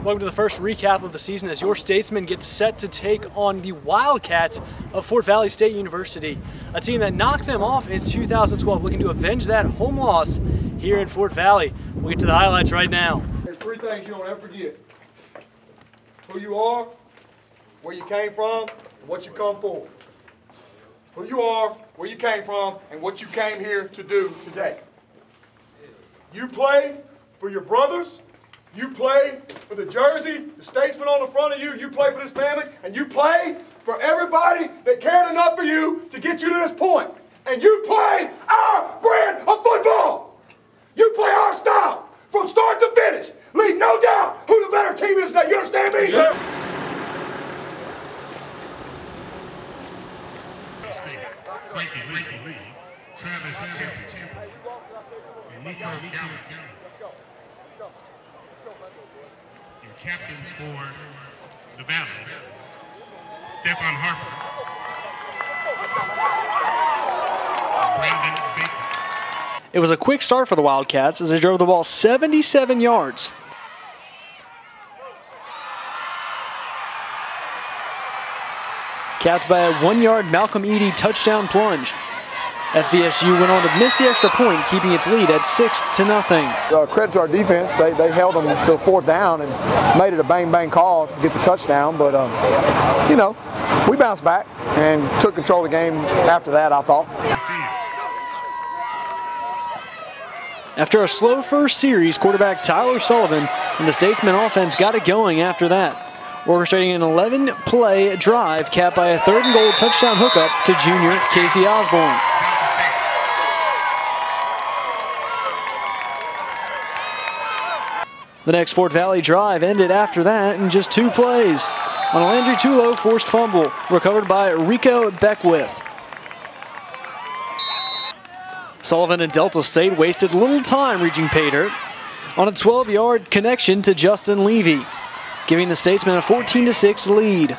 Welcome to the first recap of the season as your Statesmen get set to take on the Wildcats of Fort Valley State University, a team that knocked them off in 2012, looking to avenge that home loss here in Fort Valley. We'll get to the highlights right now. There's three things you don't ever forget: who you are, where you came from, and what you come for. Who you are, where you came from, and what you came here to do today. You play for your brothers. You play for the jersey, the Statesman on the front of you. You play for this family, and you play for everybody that cared enough for you to get you to this point. And you play our brand of football. You play our style from start to finish. Leave no doubt who the better team is now. You understand me? Yes. Your captains for the battle, Stephen Harper, Brandon Baker. It was a quick start for the Wildcats as they drove the ball 77 yards. Capped by a 1-yard Malcolm Eady touchdown plunge. FVSU went on to miss the extra point, keeping its lead at 6-0. Credit to our defense. They held them until fourth down and made it a bang-bang call to get the touchdown. But, you know, we bounced back and took control of the game after that, I thought. After a slow first series, quarterback Tyler Sullivan and the Statesman offense got it going after that, orchestrating an 11-play drive capped by a 3rd and goal touchdown hookup to junior Casey Osborne. The next Fort Valley drive ended after that in just 2 plays on a Landry Tulo forced fumble recovered by Rico Beckwith. Sullivan and Delta State wasted little time reaching pay dirt on a 12-yard connection to Justin Levy, giving the Statesmen a 14-6 lead.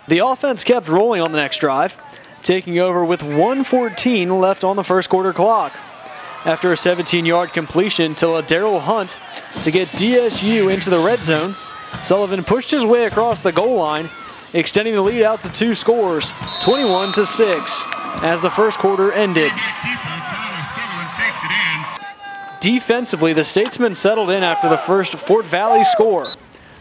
The offense kept rolling on the next drive, taking over with 1:14 left on the first quarter clock. After a 17-yard completion to Daryl Hunt to get DSU into the red zone, Sullivan pushed his way across the goal line, extending the lead out to 2 scores, 21-6, as the first quarter ended. Defensively, the Statesmen settled in after the first Fort Valley score,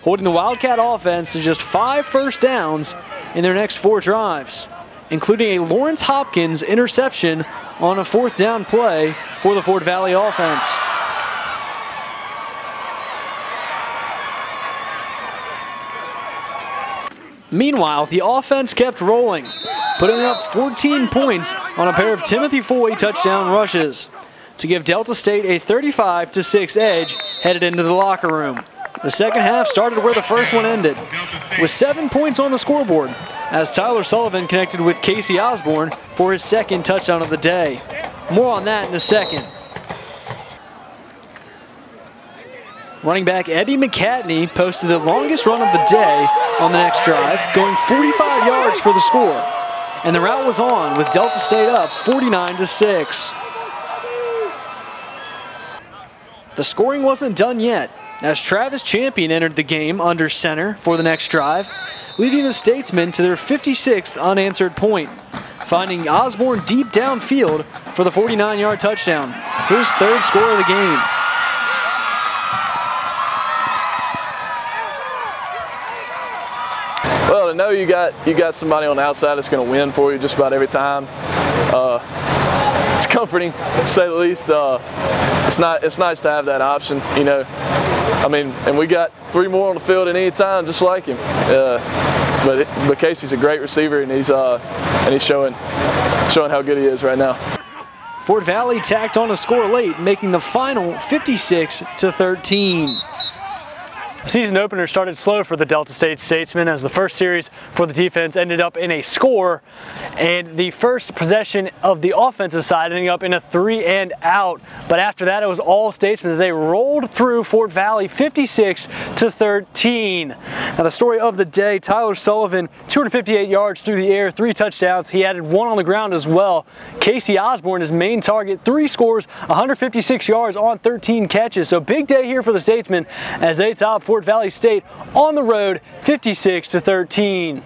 holding the Wildcat offense to just 5 first downs in their next 4 drives, including a Lawrence Hopkins interception on a 4th down play for the Fort Valley offense. Meanwhile, the offense kept rolling, putting up 14 points on a pair of Timothy Foy touchdown rushes to give Delta State a 35-6 edge headed into the locker room. The second half started where the first one ended, with 7 points on the scoreboard as Tyler Sullivan connected with Casey Osborne for his 2nd touchdown of the day. More on that in a second. Running back Eddie McCatney posted the longest run of the day on the next drive, going 45 yards for the score. And the route was on with Delta State up 49-6. The scoring wasn't done yet as Travis Champion entered the game under center for the next drive, leading the Statesmen to their 56th unanswered point, finding Osborne deep downfield for the 49-yard touchdown, his 3rd score of the game. Well, to know you got somebody on the outside that's going to win for you just about every time, it's comforting, to say the least. It's nice to have that option, you know. I mean, and we got 3 more on the field at any time, just like him. But Casey's a great receiver, and he's showing how good he is right now. Fort Valley tacked on a score late, making the final 56-13. Season opener started slow for the Delta State Statesmen as the first series for the defense ended up in a score, and the first possession of the offensive side ending up in a 3-and-out. But after that, it was all Statesmen as they rolled through Fort Valley 56-13. Now the story of the day, Tyler Sullivan, 258 yards through the air, 3 touchdowns. He added 1 on the ground as well. Casey Osborne, his main target, 3 scores, 156 yards on 13 catches. So big day here for the Statesmen as they top Fort Valley State on the road 56-13.